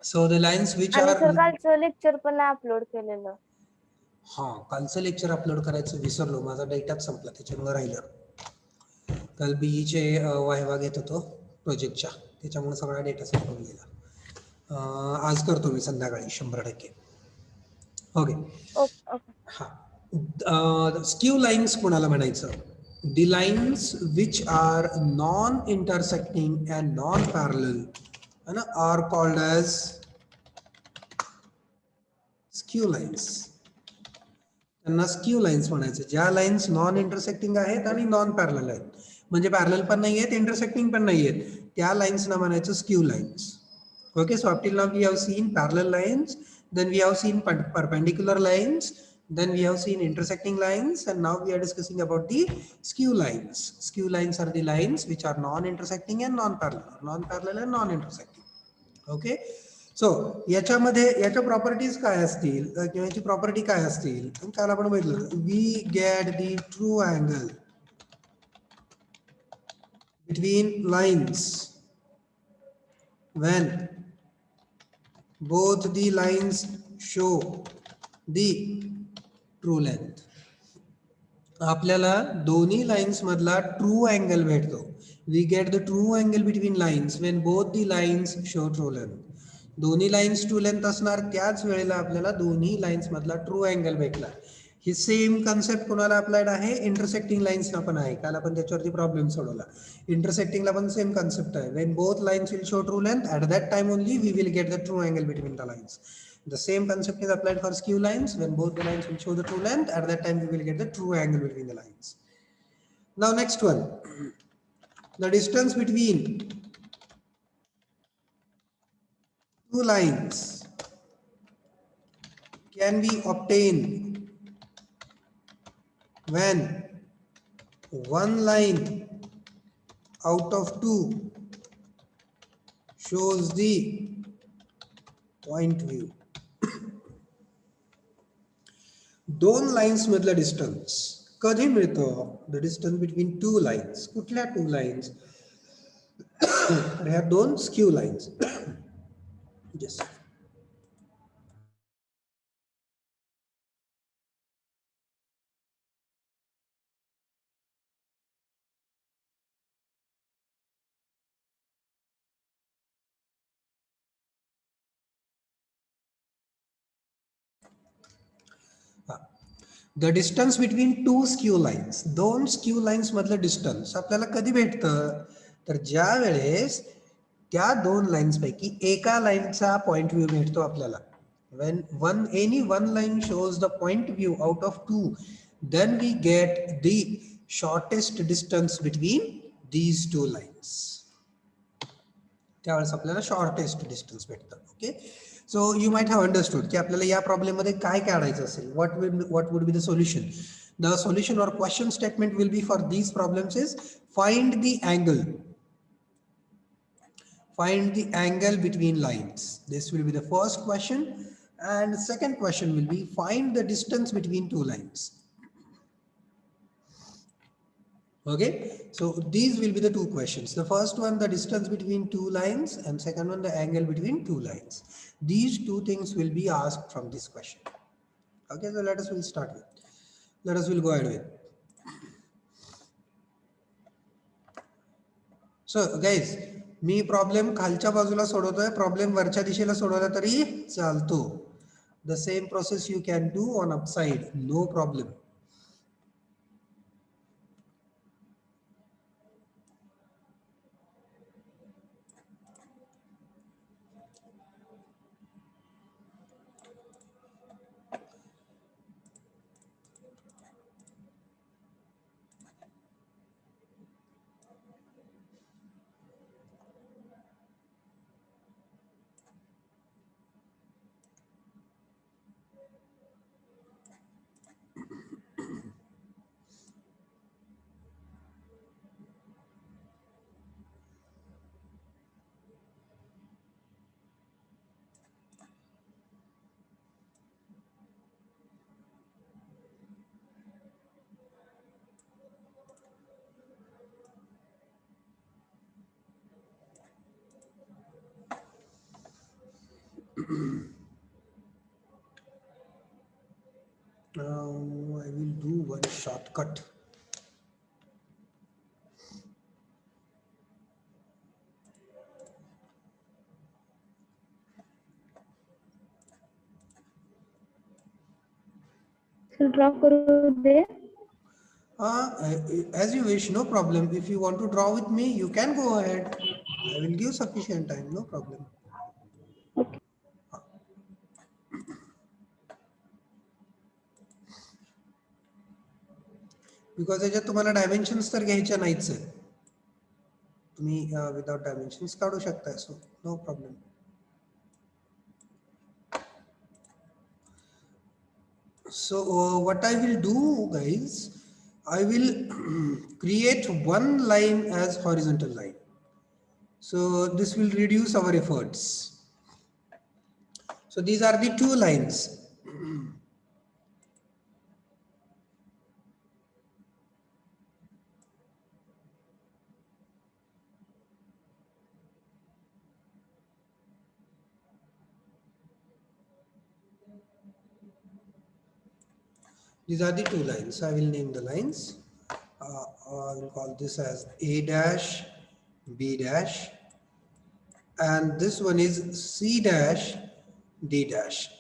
So the lines which आणि are sir कालचं lecture पण अपलोड केलेलं. हा कालचं लेक्चर अपलोड करायचं विसरलो, माझा डेटाच संपला त्याच्यामुळे राहिलं. काल बीईचे वायवा घेत होतो प्रोजेक्टच्या, त्याच्यामुळे सगळा डेटा संपून गेला. आज करतो मी संध्याकाळी 100%. ओके. हा स्क्यू लाईन्स कोणाला म्हणायचं? The lines which are non-intersecting and non-parallel are called as skew lines. त्यांना स्क्यू लाईन्स म्हणायचं. ज्या लाईन्स नॉन इंटरसेक्टिंग आहेत आणि नॉन पॅरलल आहेत, म्हणजे पॅरलल पण नाही आहेत, इंटरसेक्टिंग पण नाही आहेत, त्या लाईन्सना म्हणायचं skew lines. Okay, so up till now we have seen parallel lines, then we have seen perpendicular lines, then we have seen intersecting lines, and now we are discussing about the skew lines. Skew lines are the lines which are non-intersecting and non-parallel, non-parallel and non-intersecting. Okay, सो याच्यामध्ये याच्या properties काय असतील किंवा याची property काय असतील, काल आपण बघितलं, we get the true angle between lines when both the lines show the true length. आपल्याला दोन्ही लाईन्स मधला ट्रू अँगल भेटतो. We get the true angle between lines when both the lines show true length. दोन्ही lines true length असणार, त्याच वेळेला आपल्याला दोन्ही लाईन्स मधला ट्रू अँगल भेटला. ही सेम कन्सेप्ट कोणाला अप्लाइड आहे? इंटरसेक्टिंग लाईन्सला पण आहे. काल आपण त्याच्यावरती प्रॉब्लेम सोडवला. इंटरसेक्टिंगला पण सेम कन्सेप्ट आहे. When both lines will show true length, at that time only we will get the true angle between the lines. The same concept is applied for skew lines. When both the lines will show the true length, at that time we will get the true angle between the lines. Now next one, the distance between two lines can be obtained when one line out of two shows the point view. दोन lines मधला distance कधी मिळतो? The distance between two lines. कुठल्या two lines? ह्या दोन skew lines. Yes. The distance between two skew lines. दोन skew lines मधलं distance आपल्याला कधी भेटतं? तर ज्या वेळेस त्या दोन लाईन्स पैकी एका लाईनचा पॉइंट व्ह्यू भेटतो आपल्याला. when any one line shows the point view out of two, then we get the shortest distance between these two lines. त्यावेळेस आपल्याला शॉर्टेस्ट डिस्टन्स भेटतं. Okay, so you might have understood की आपल्याला या problem मध्ये काय काढायचं असेल. what would be the solution? The solution or question statement will be for these problems is find the angle. Find the angle between lines. This will be the first question, and second question will be find the distance between two lines. Okay, so these will be the two questions. The first one, the distance between two lines, and second one, the angle between two lines. These two things will be asked from this question. Okay, so let us go ahead with. So guys, me problem खालच्या बाजूला सोडवतोय, problem वरच्या दिशेला सोडवला तरी चालतो. The same process you can do on upside, no problem. Now I will do one shortcut. Draw करू दे. As you wish, no problem. If you want to draw with me, you can go ahead. I will give sufficient time, no problem. Okay. Because याच्यात तुम्हाला dimensions तर घ्यायच्या नाहीच आहेत. तुम्ही without dimensions काढू शकता, so no problem. So what I will do, guys, I will create one line as horizontal line. So this will reduce our efforts. So these are the two lines. These are the two lines. I will name the lines. I will call this as A dash, B dash, and this one is C dash, D dash.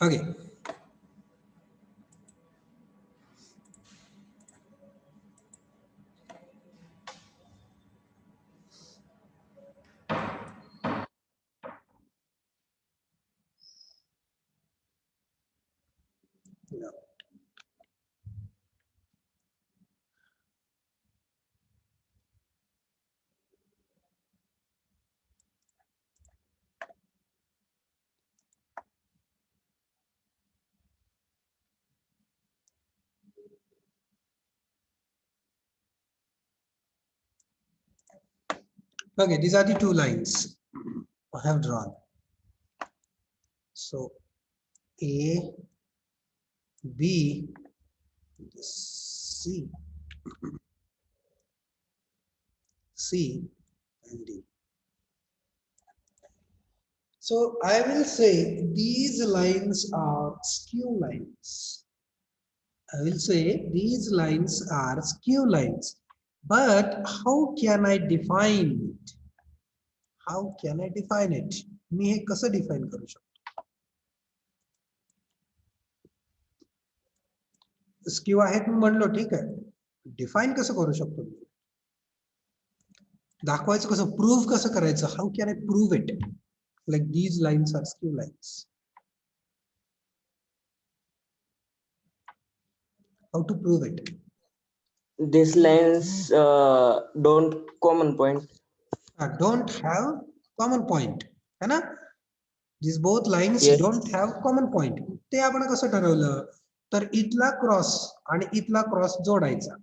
Okay. Yeah. Okay, these are the two lines I have drawn. So A, B, C, C, and D. So I will say these lines are skew lines. I will say these lines are skew lines. But how can I define it? How can I define it? मी हे कसं define करू शकतो? Skew आहेत मी म्हणलो, ठीक आहे. Define कसं करू शकतो? दाखवायचं कसं, प्रूव्ह कसं करायचं? How can I prove it? Like these lines are skew lines. How to prove it? These lines don't common point. Don't have common point. है ना? These both lines Yes. don't have common point. ते आपण कसं ठरवलं? तर इथला cross आणि इथला क्रॉस जोडायचा.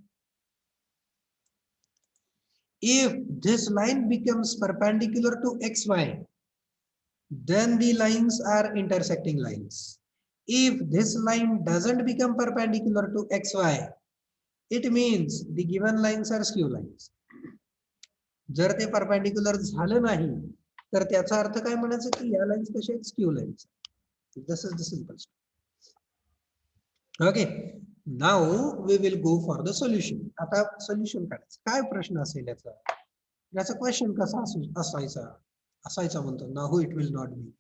If this line becomes perpendicular to xy, then the lines are intersecting lines. If this line doesn't become perpendicular to xy, it means the given lines are skew lines. जर ते perpendicular झालं नाही तर त्याचा अर्थ काय म्हणायचं की या लाईन्स कशा आहेत? Skew lines. This is the simple story. Okay, now we will go for the solution. आता सोल्युशन काढायचं. काय प्रश्न असेल याचा? याचा क्वेश्चन कसा असायचा म्हणतो. Now it will not be.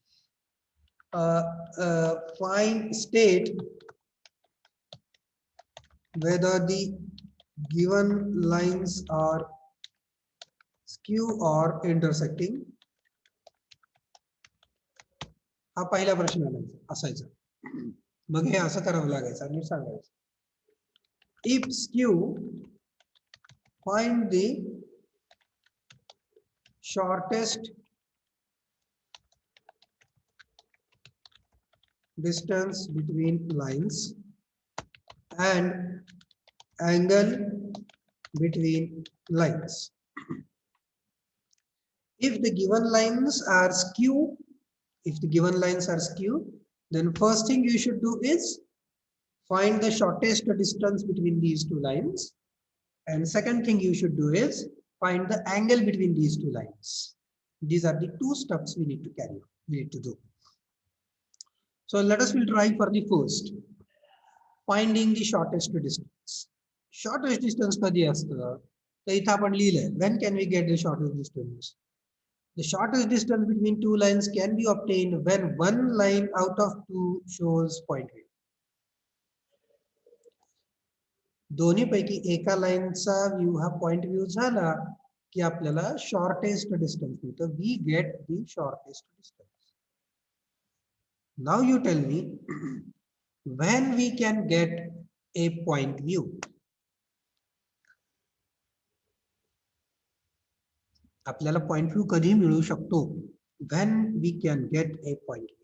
Find state whether the given lines are skew or intersecting. हा पहिला प्रश्न असायचा. मग हे असं करावं लागायचं आणि सांगायचं. If skew, find the shortest distance between lines and angle between lines. If the given lines are skew, then first thing you should do is find the shortest distance between these two lines, and second thing you should do is find the angle between these two lines. These are the two steps we need to carry on, we need to do. So let us will try for the first, finding the shortest distance. Shortest distance कधी असतं तर इथं आपण लिहिलंय, when can we get the shortest distance? The shortest distance between two lines can be obtained when one line out of two shows point view. दोन्ही पैकी एका लाईनचा व्यू हा पॉइंट व्ह्यू झाला की आपल्याला शॉर्टेस्ट डिस्टन्स मिळतं. We get the shortest distance. Now you tell me when we can get a point view. आपल्याला पॉइंट व्ह्यू कधी मिळू शकतो? when we can get a point view.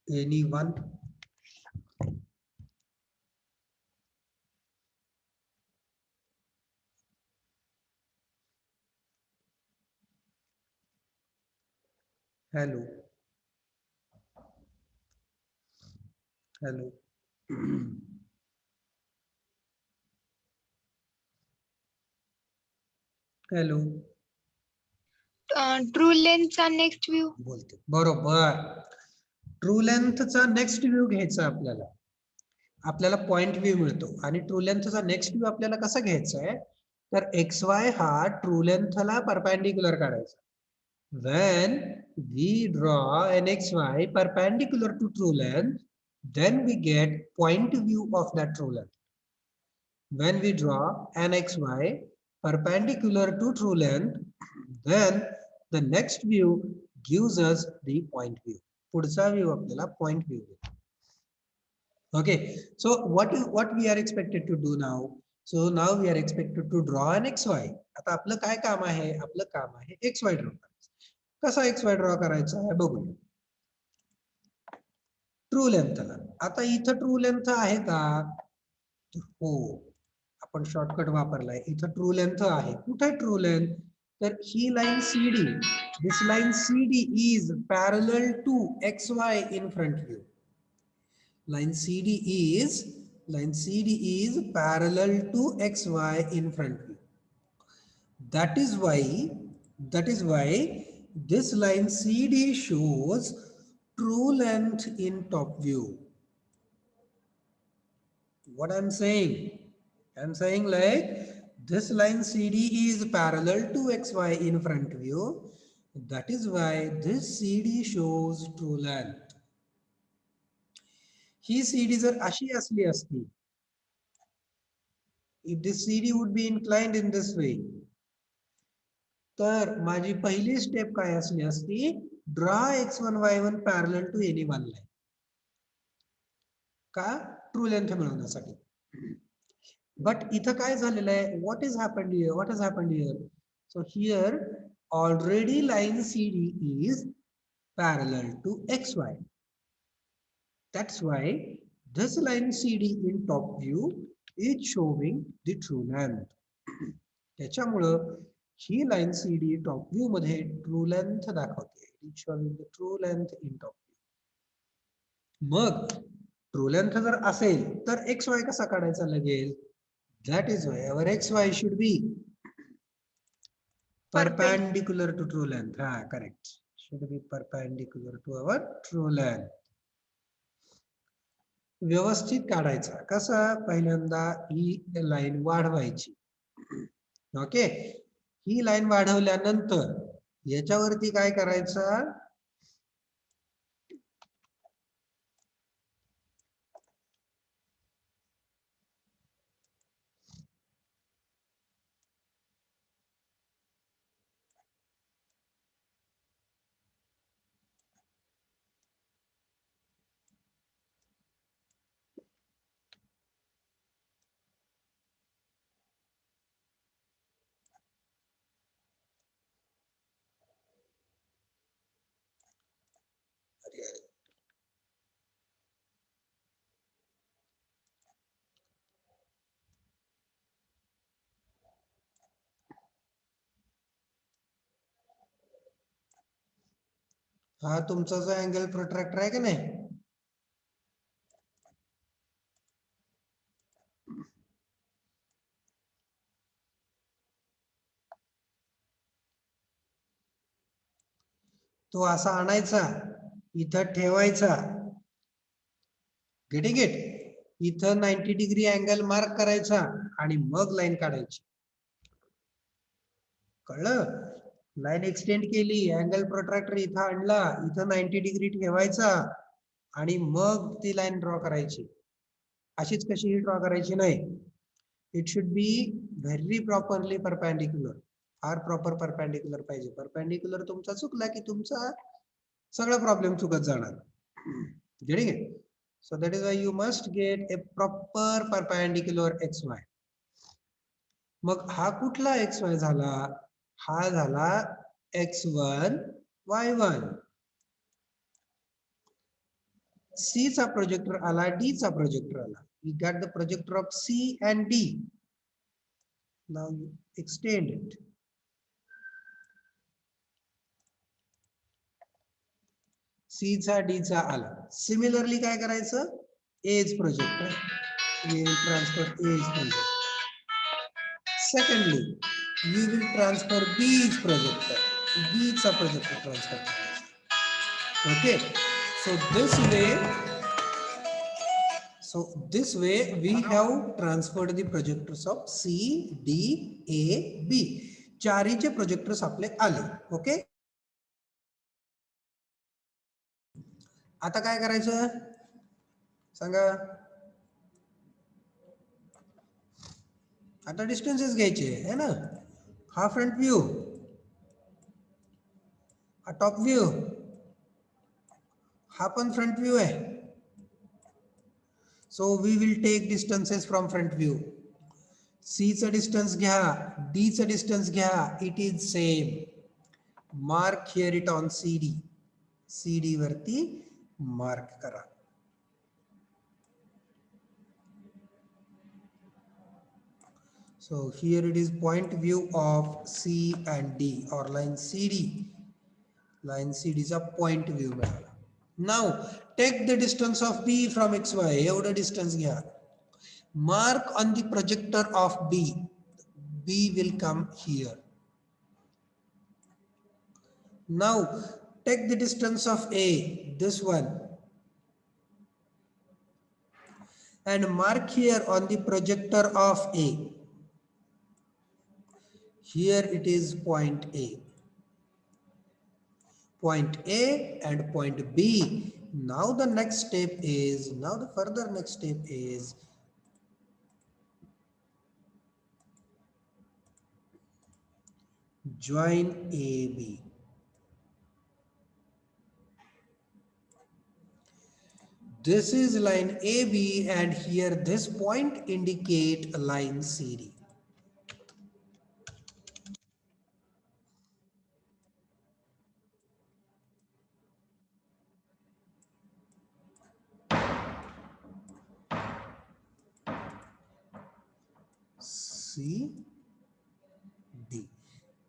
Anyone? Hello. Hello. Hello. True लेंथचा next view. बोलते बरोबर. True लेंथचा next view घ्यायचा आपल्याला. आपल्याला पॉइंट व्ह्यू मिळतो आणि ट्रू लेंथचा नेक्स्ट व्ह्यू आपल्याला कसा घ्यायचा आहे तर एक्स वाय हा ट्रू लेंथला परपेंडिक्युलर काढायचा. When we draw an xy perpendicular to true length, then we get point view of that true length. When we draw an xy perpendicular to true length, then the next view gives us the point view. पुढचा view आपल्याला point view देतो. Okay, so what we are expected to do now? So now we are expected to draw an xy. आता आपलं काय काम आहे? आपलं काम आहे xy ड्रॉ करायचं. कसा xy ड्रॉ करायचा आहे बघूया. ट्रू लेंथला. आता इथं ट्रू लेंथ आहे का? हो, आपण शॉर्टकट वापरलाय. इथं ट्रू लेंथ आहे. कुठे ट्रू लेंथ? तर ही line CD, this line CD is parallel to XY in front view. Line CD is parallel to XY in front view. That is why this line CD shows true length in top view. What I'm saying like this line CD is parallel to XY in front view. That is why this CD shows true length. He CD जर अशी असली असती, if this CD would be inclined in this way, तर माझी पहिली step काय असली असती? Draw x1 y1 parallel to any one line. का? ट्रू लेंथ मिळवण्यासाठी. बट इथं काय झालेलं आहे? what has happened here? So here already line CD is parallel to XY. That's why this line CD in top view is showing the true length. त्याच्यामुळं ही line CD top view मध्ये true length दाखवते. It's showing the true length in top view. Mug true length जर असेल तर XY कसा काढायचा लागेल? That is why our XY should be perpendicular to true length. हा, correct. Should be perpendicular to our true length. व्यवस्थित काढायचा. कसा? पहिल्यांदा ही लाईन वाढवायची. ओके, ही लाईन वाढवल्यानंतर याच्यावरती काय करायचं? हा तुमचा जो अँगल प्रोट्रॅक्टर आहे का नाही, तो असा आणायचा, इथं ठेवायचा, गेटिंग इट, इथं 90 डिग्री अँगल मार्क करायचा आणि मग लाईन काढायची. कळलं? लाईन एक्सटेंड केली, अँगल प्रोट्रॅक्टर इथं आणला, इथं 90 डिग्री ठेवायचा आणि मग ती लाईन ड्रॉ करायची. अशीच कशीही ड्रॉ करायची नाही. It should be very properly perpendicular. Far proper perpendicular पाहिजे. परपॅन्डिक्युलर तुमचा चुकला की तुमचा सगळा प्रॉब्लेम चुकत जाणार. Getting it? So that is why you must get a proper perpendicular XY. मग हा कुठला XY झाला? हा झाला X1 Y1. C चा प्रोजेक्टर आला, D चा प्रोजेक्टर आला. We got the projector of C and D. Now you extend it. C चा D चा आला. Similarly काय करायचं? A's projector. We will transfer A's projector. Secondly, you will transfer B's projector. B's projector transfer. Okay. So this way we have transferred the projectors of C, D, A, B. चारीचे projectors आपले आले. Okay. आता काय करायचं सांगा? आता distances घ्यायचे है ना. हा फ्रंट व्ह्यू, हा टॉप व्ह्यू, हा पण फ्रंट व्ह्यू आहे. So we will take distances from front view. C चा डिस्टन्स घ्या, डी चा डिस्टन्स घ्या, it is same. Mark here it on CD. CD वरती मार्क करा. So here it is point view of C and D or line CD. Line CD is a point view. Now take the distance of B from XY. एवढं distance घ्या. Mark on the projector of B. B will come here. Now take the distance of A, this one, and mark here on the projector of A. Here it is point A. Point A and point B. Now the next step is, now the further next step is join AB. This is line AB and here this point indicate line CD. C, D.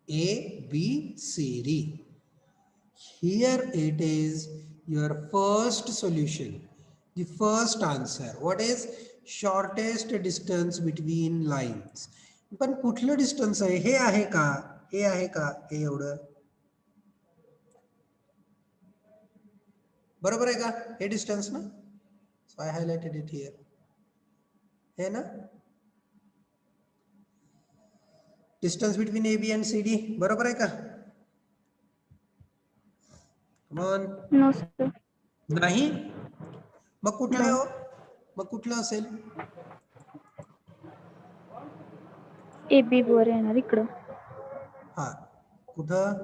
A, B, C, D. Here it is your first solution. The first answer. What is shortest distance between lines? पण कुठलं distance आहे? हे आहे का? हे आहे का? हे एवढं बरोबर आहे का? हे डिस्टन्स ना. So I highlighted it here. हे ना. Distance between AB and CD बरोबर आहे का? Come on. No, sir. नाही. मग कुठलं No. हो? मग कुठलं असेल? AB वर येणार इकडं. हा कुठं?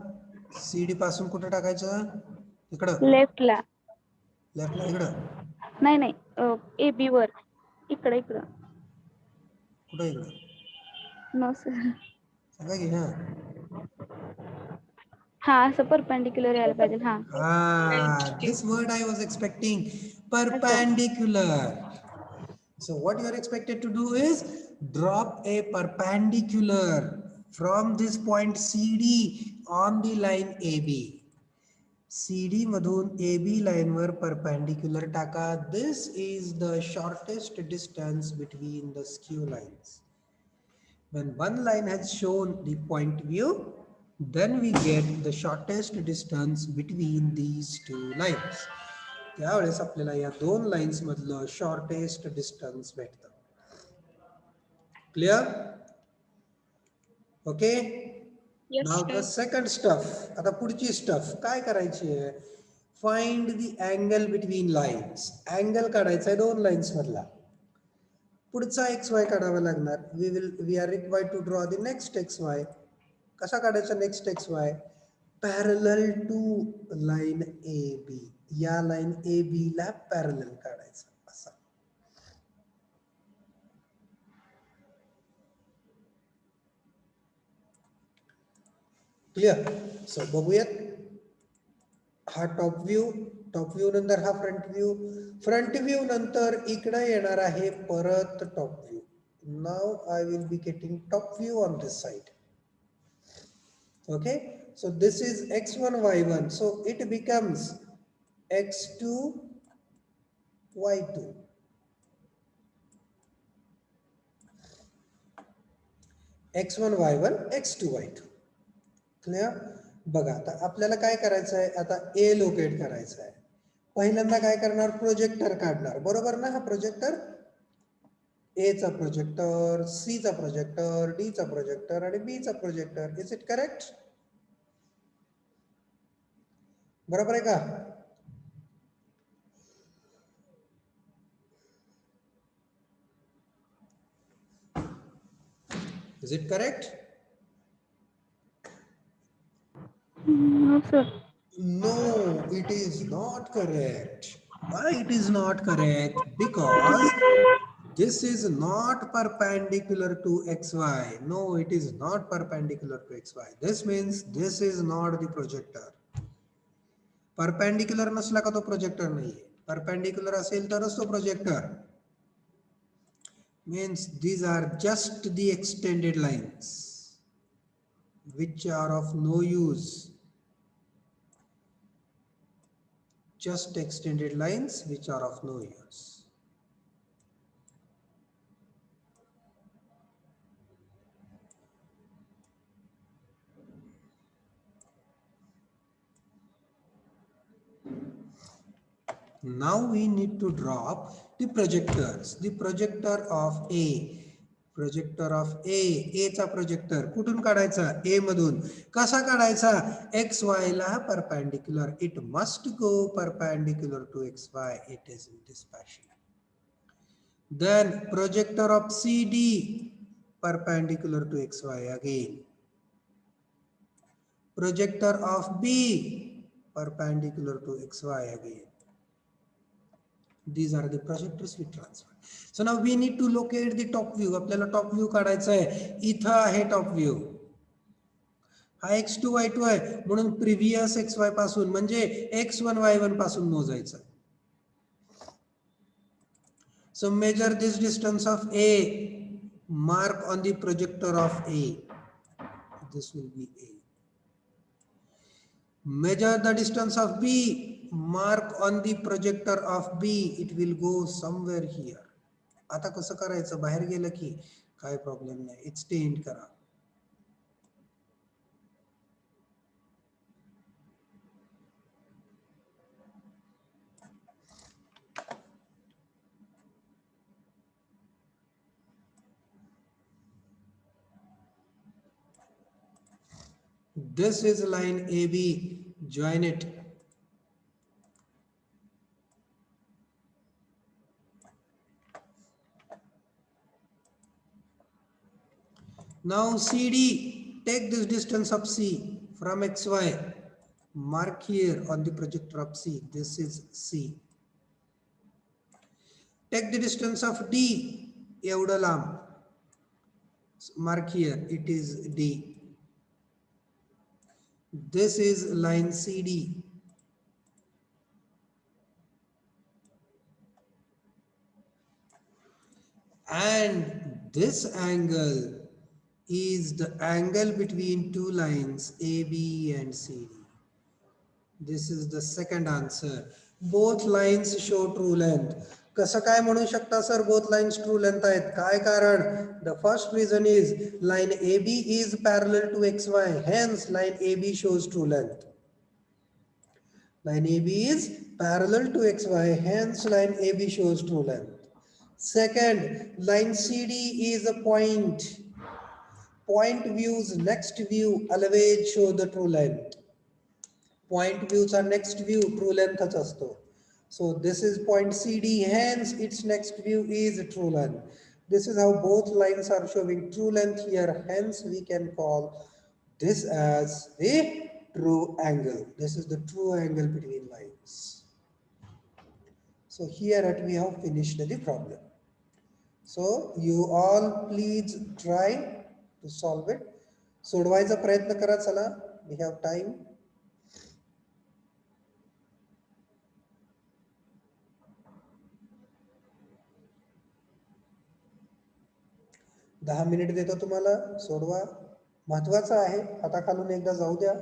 CD पासून कुठं टाकायचं? इकडं. लेफ्टला. लेफ्टला इकडं. नाही नाही AB वर इकडं इकडं. कुठं इकडं? No sir. सांगा की. हा हा असं परपेंडिक्युलर यायला पाहिजे. हा this word I was expecting. असं. Perpendicular. So what you are expected to do is drop a perpendicular from this point CD on the line AB. CD मधून AB line वर perpendicular टाका. This is the shortest distance between the skew lines. When one line has shown the point view, then we get the shortest distance between these two lines. त्यावेळेस आपल्याला या दोन lines मधलं shortest distance भेटतं. Clear? Okay. Yes, नाव द sir. Second stuff. आता पुढची स्टफ काय करायची आहे? Find the angle between lines. Angle काढायचा आहे दोन लाईन्स मधला. पुढचा XY काढावा लागणार. We are required to draw the next XY. कसा काढायचा next XY? Parallel to line AB. या लाईन AB ला पॅरलल काढायचा असा. क्लिअर? सो बघूयात. हा टॉप व्ह्यू नंतर हा फ्रंट व्ह्यू नंतर इकडे येणार आहे परत top view. Now I will be getting top view on this side. Okay, so this is x1 y1, so it becomes x2 y2. x1 y1 x2 y2. Clear? बघा आता आपल्याला काय करायचं आहे? आता ए लोकेट करायचं आहे. पहिल्यांदा काय करणार? प्रोजेक्टर काढणार. बरोबर ना? हा प्रोजेक्टर, ए चा प्रोजेक्टर, सी चा प्रोजेक्टर, डी चा प्रोजेक्टर आणि बी चा प्रोजेक्टर. Is it correct? बरोबर आहे का? Is it correct? No, sir. No, it is not correct. Why it is not correct? Because this is not perpendicular to xy. No, it is not perpendicular to xy. This means this is not the projector. Perpendicular नसला का तो projector नाही. Perpendicular असेल तरच तो projector. Means these are just the extended lines which are of no use. Just extended lines which are of no use. Now we need to drop the projectors. The projector of A. Projector of A. A चा projector कुठून काढायचा? A मधून. कसा काढायचा? XY La perpendicular. It must go perpendicular to XY. It is in this fashion. Then projector of CD perpendicular to XY again. Projector of B perpendicular to XY again. These are the projectors we transfer. So now we need to locate the top view. आपल्याला top view काढायचा आहे. इथं आहे top view. हा x2 y2 आहे म्हणून previous xy पासून म्हणजे x1 y1 पासून मोजायचं. So measure this distance of A. Mark on the projector of A. This will be A. Measure the distance of B. Mark on the projector of B. It will go somewhere here. आता कसं करायचं? बाहेर गेलं की काय problem नाही. Extend करा. This is line AB. Join it. Now CD, take this distance of C from XY. Mark here on the projector of C. This is C. Take the distance of D. एवढं लांब. Mark here. It is D. This is line CD. And this angle is the angle between two lines AB and CD. This is the second answer. Both lines show true length. कसं काय म्हणू शकता sir both lines true length आहेत? काय कारण? The first reason is line A B is parallel to X Y, hence line A B shows true length. Line AB is parallel to XY, hence line AB shows true length. Second, line CD is a point. Point views next view always show the true length. Point views are next view, true length च असतो. So this is point CD, hence its next view is true length. This is how both lines are showing true length here, hence we can call this as a true angle. This is the true angle between lines. So here at we have finished the problem. So you all please try to solve it. सोडवायचा प्रयत्न करा चला. We have time. दहा minute देतो तुम्हाला, सोडवा. महत्वाचं आहे, हाताखालून एकदा जाऊ द्या.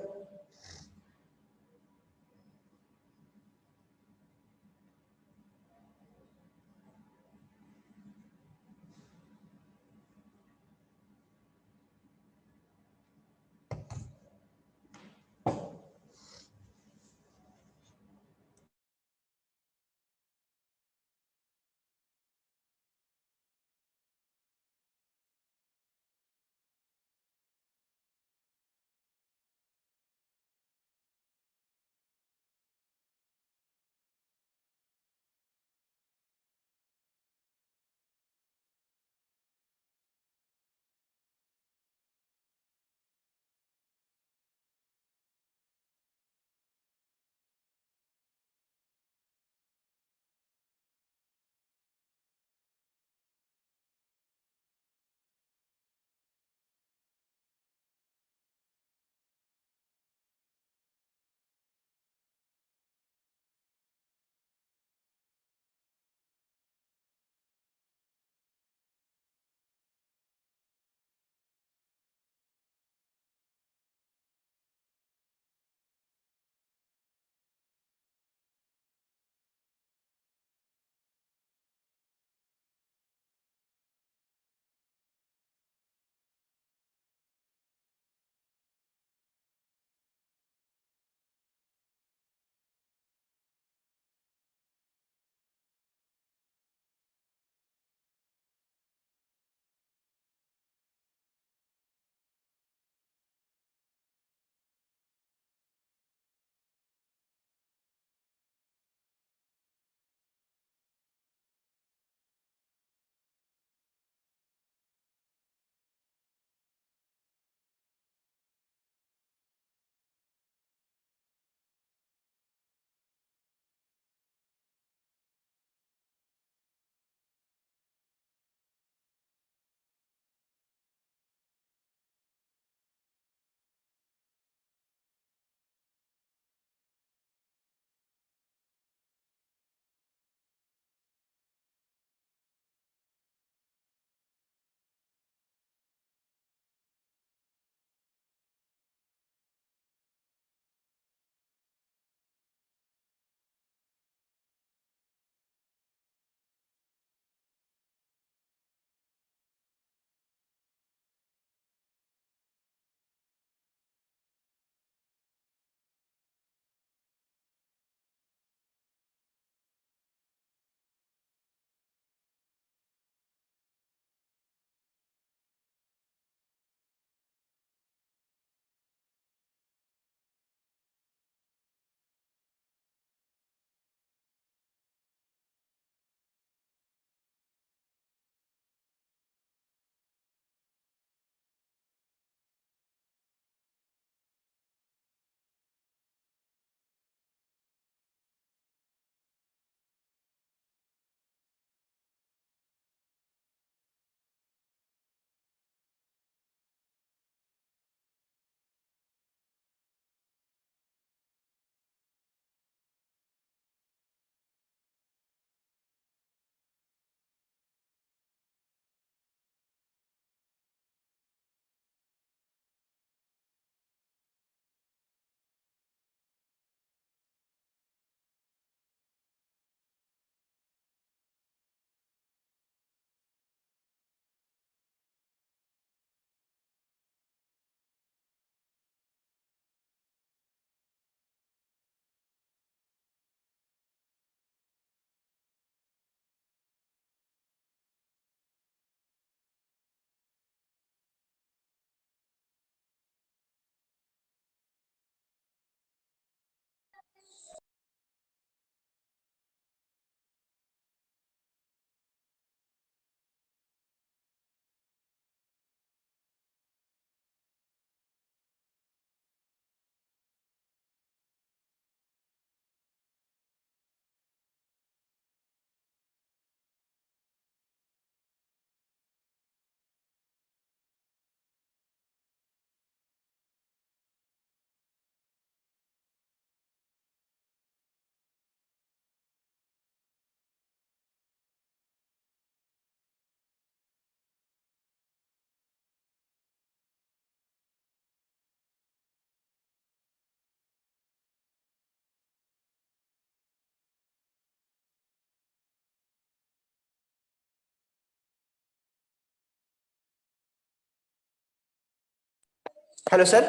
Hello sir.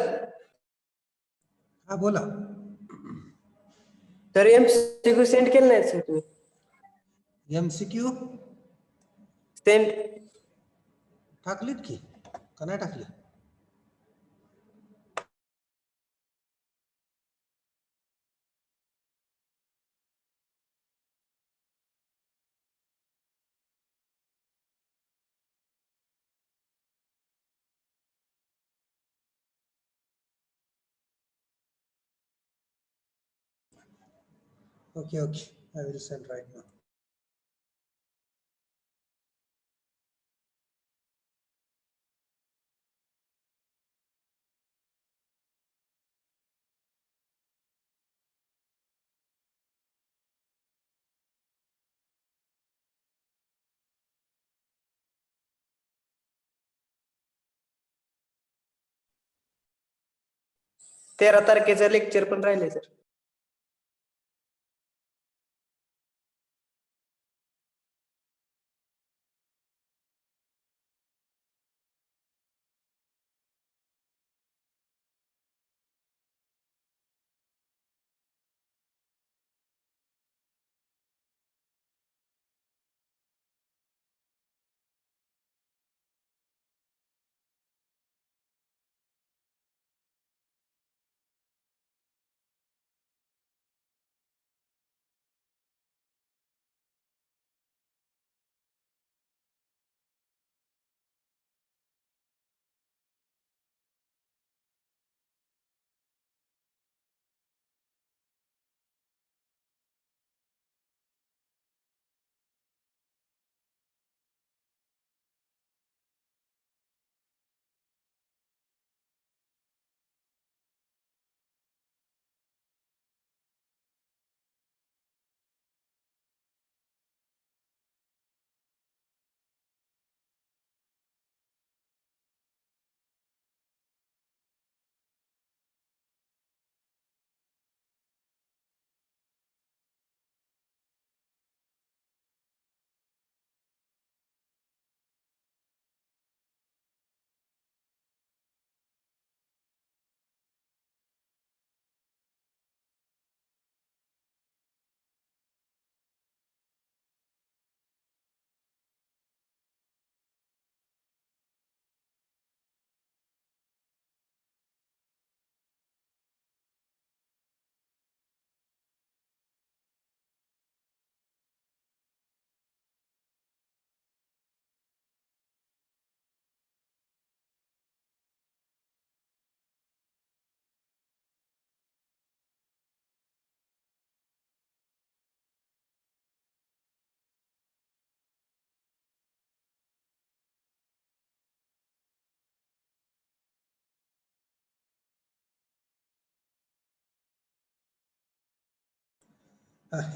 हा बोला. तर MCQ सेंड केलं नाही सर तुम्ही? MCQ send. टाकलीत की का नाही टाकली? Okay, I will send right now. तेरा तारखेचं लेक्चर पण राहिले सर.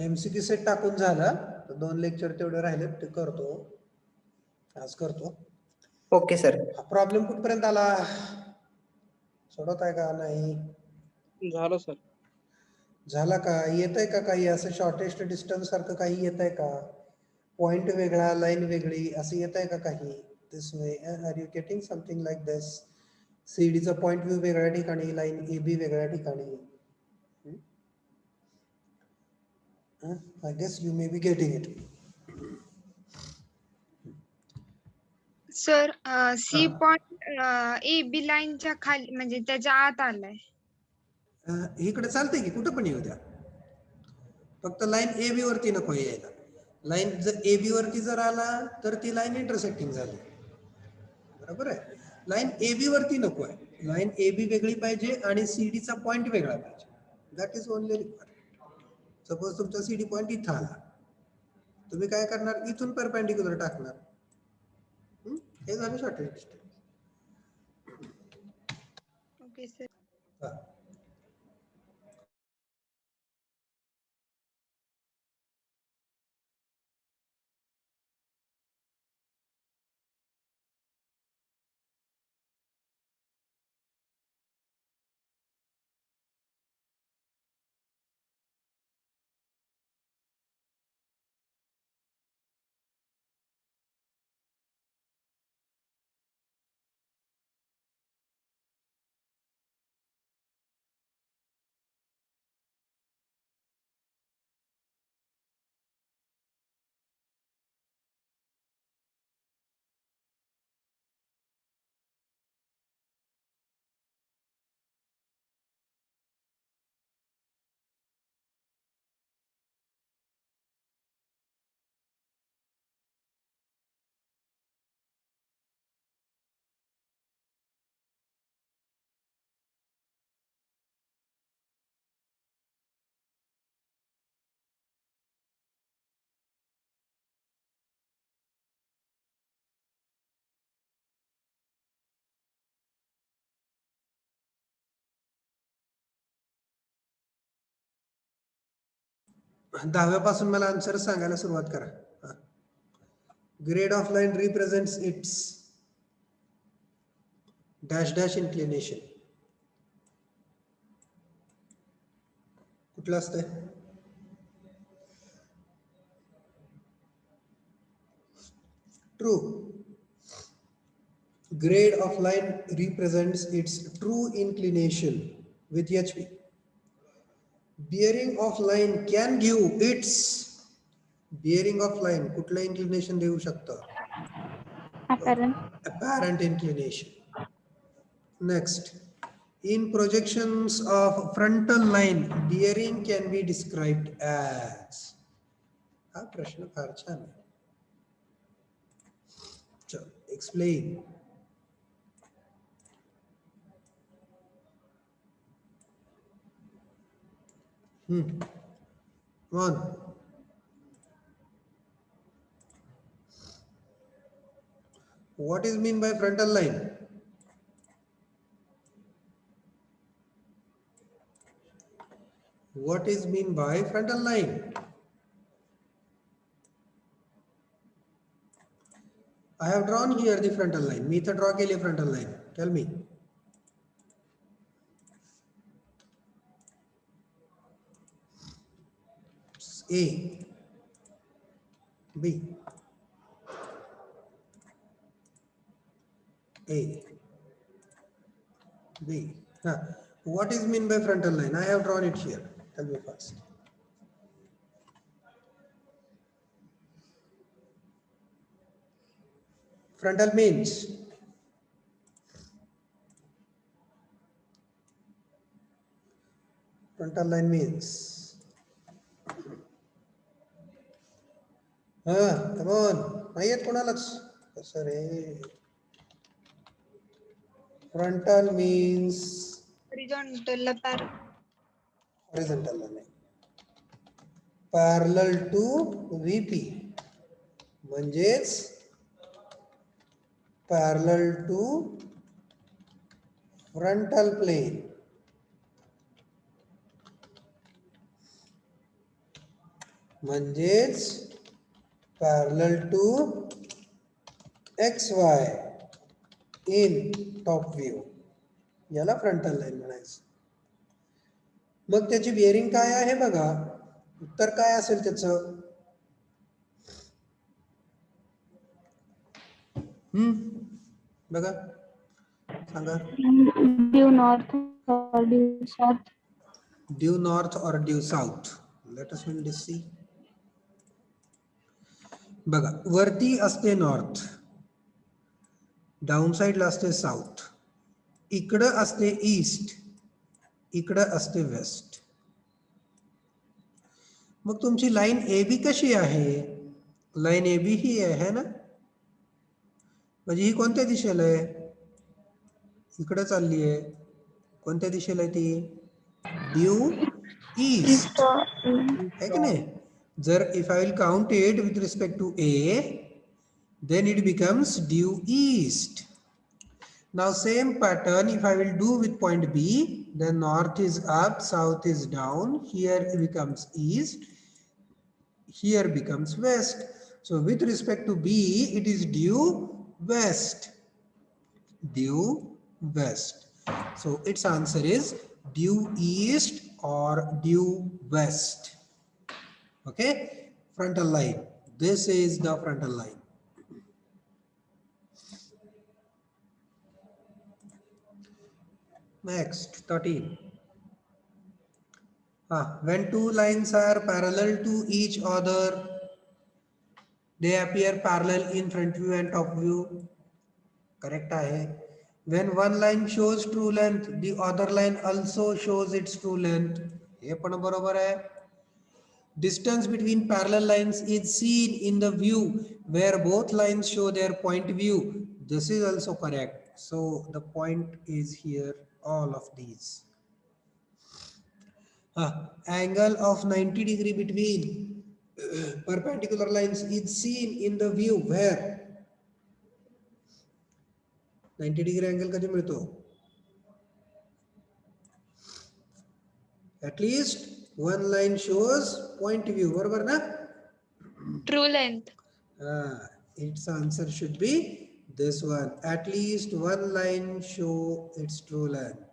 MCQ सेट टाकून झाला. तर 2 लेक्चर तेवढे राहिले ते करतो. आज करतो. Okay sir. हा प्रॉब्लेम कुठपर्यंत आला? सोडवत आहे का नाही? झालं सर. झाला का? येत आहे का काही असं शॉर्टेस्ट डिस्टन्स सारखं काही येत आहे का? पॉइंट वेगळा, लाईन वेगळी असं येत आहे का काही? This way are you getting something like this? सीडीचा पॉइंट व्ह्यू वेगळ्या ठिकाणी, लाईन AB वेगळ्या ठिकाणी. I guess you may be getting it. Sir C हा. पॉइंट AB लाईनच्या खाली म्हणजे त्याच्या आत आलाय. इकडे चालतंय की कुठं पण येऊ द्या. फक्त लाईन AB वरती नको यायला. लाईन जर AB वरती जर आला तर ती लाईन इंटरसेक्टिंग झाली. बरोबर आहे? लाईन AB वरती नको आहे. लाईन AB वेगळी पाहिजे आणि CDचा पॉइंट वेगळा पाहिजे. That is only requirement. Suppose तुमचा CD पॉइंट इथं आला. तुम्ही काय करणार? इथून परपेंडिक्युलर टाकणार. हे झालं शॉर्टेज. Okay sir. हा. 10व्यापासून मला आन्सर सांगायला सुरुवात करा. Grade of line represents it's dash dash inclination. कुठलं असतंय? True. Grade of line represents its true inclination with HP. Bearing of line can give its bearing of line कुठलं inclination देऊ शकतं? Apparent inclination. Next, in projections of frontal line, bearing can be described as. हा प्रश्न फार छान आहे. चल, explain. One. What is mean by frontal line? What is mean by frontal line? I have drawn here the frontal line. मी इथं draw केली frontal line. Tell me. A, B, A, B. What is mean by frontal line? I have drawn it here. Tell me first. Frontal means frontal line means. Come on. नाही येत कोणालाच. कसं रे? Frontal means horizontal horizontal line. Parallel to VP. म्हणजेच parallel to frontal plane. म्हणजेच parallel to XY in top view. याला frontal line म्हणायचं. मग त्याची बेअरिंग काय आहे बघा. उत्तर काय असेल त्याचं? बघा सांगा. ड्यू नॉर्थ और ड्यू साउथ. ड्यू नॉर्थ और ड्यू साउथ. लेट अस सी. बघा वरती असते नॉर्थ, डाऊन साइडला असते साऊथ, इकडं असते ईस्ट, इकडं असते वेस्ट. मग तुमची लाईन ए बी कशी आहे? लाईन ए बी ही आहे ना, म्हणजे ही कोणत्या दिशेला आहे? इकडे चालली आहे. कोणत्या दिशेला आहे ती? ड्यू ईस्ट है की नाही? जर if I will count it with respect to A, then it becomes due east. Now same pattern if I will do with point B, then north is up, south is down, here it becomes east, here becomes west. So with respect to B, it is due west. Due west. So its answer is due east or due west. Okay, frontal line. This is the frontal line. Next, 13. When two lines are parallel to each other, they appear parallel in front view and top view. Correct आहे. When one line shows true length, the other line also shows its true length. हे पण बरोबर आहे. Distance between parallel lines is seen in the view where both lines show their point view. This is also correct. So the point is here, all of these. Angle of 90 degree between perpendicular lines is seen in the view where 90 degree angle कधी मिळतो? At least One line shows point view, बरोबर ना? True length. Its answer should be this one. At least one line show its true length.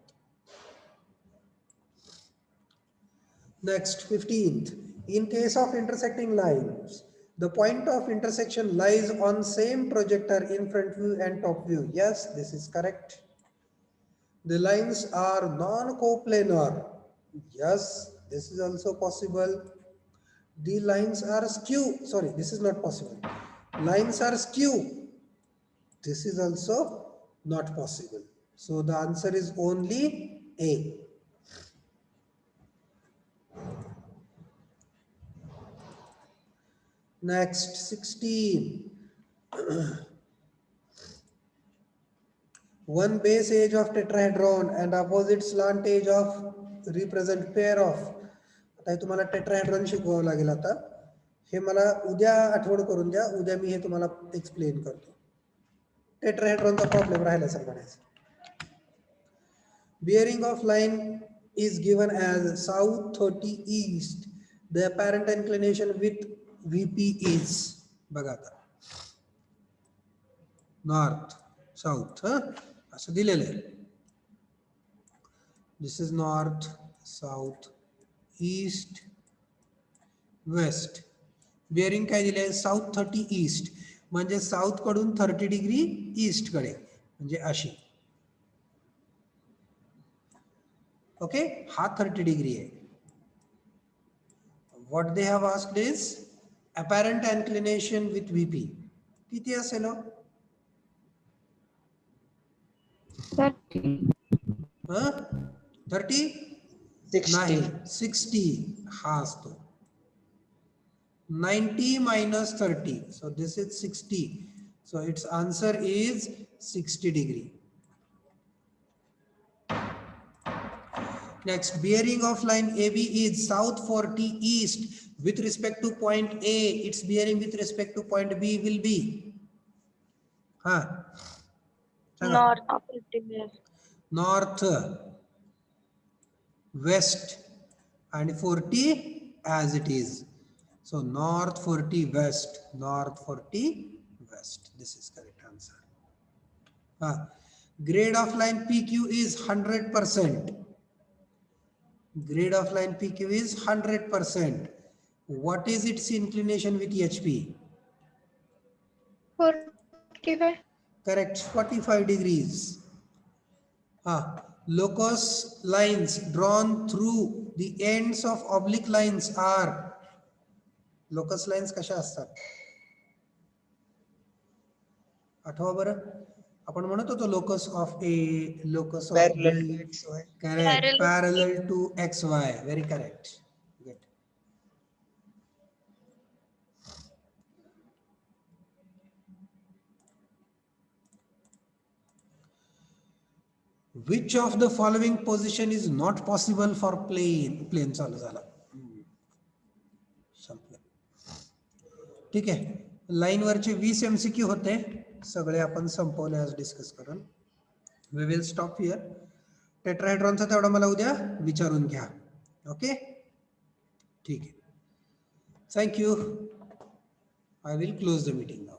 Next, 15th. In case of intersecting lines, the point of intersection lies on same projector in front view and top view. Yes, this is correct. The lines are non-coplanar. Yes, this is also possible. The lines are skew. Sorry, this is not possible. Lines are skew. This is also not possible. So the answer is only A. Next, 16. One base edge of tetrahedron and opposite slant edge of represent pair of. आता हे तुम्हाला tetrahedron शिकवावं लागेल. आता हे मला उद्या आठवण करून द्या. उद्या मी हे तुम्हाला एक्सप्लेन करतो. टेट्राहेड्रॉनचा प्रॉब्लेम राहिला सर म्हणायचं. Bearing of line is given as south 30 east. The apparent inclination with VP is, बघा आता, north south, असं दिलेलं आहे. This is north, south, east, west. Bearing काय दिले? South 30 east, म्हणजे साऊथ कडून 30 डिग्री ईस्ट कडे, म्हणजे अशी. ओके, हा 30 डिग्री आहे. What they have asked is apparent inclination with VP. किती असेल? 30? 60. नाही, 60 हा असतो. 90 minus 30. So this is 60. So its answer is 60 degree. Next, bearing of line AB is south 40 east with respect to point A. Its bearing with respect to point B will be North of 50 west. north, west, and 40 as it is. So north 40 west, north 40 west. This is correct answer. Grade of line PQ is 100%. Grade of line PQ is 100%. What is its inclination with HP? 45. Correct, 45 degrees. Locus lines drawn through the ends of oblique lines are. Locus lines कशा असतात? आठवा बरं. आपण म्हणत होतो locus of A, locus of Parallel B. to XY. Correct. Parallel to XY. Very correct. Good. Which of the following position is not possible for plane? Plane चालू झाला. संपलं. ठीक आहे. लाईन वरचे 20 MCQ होते. सगळे आपण संपवले आज डिस्कस करून. We will stop here. टेट्राहेड्रॉनचा तेवढा मला उद्या विचारून घ्या. ओके, ठीक आहे. Thank you. I will close the meeting now.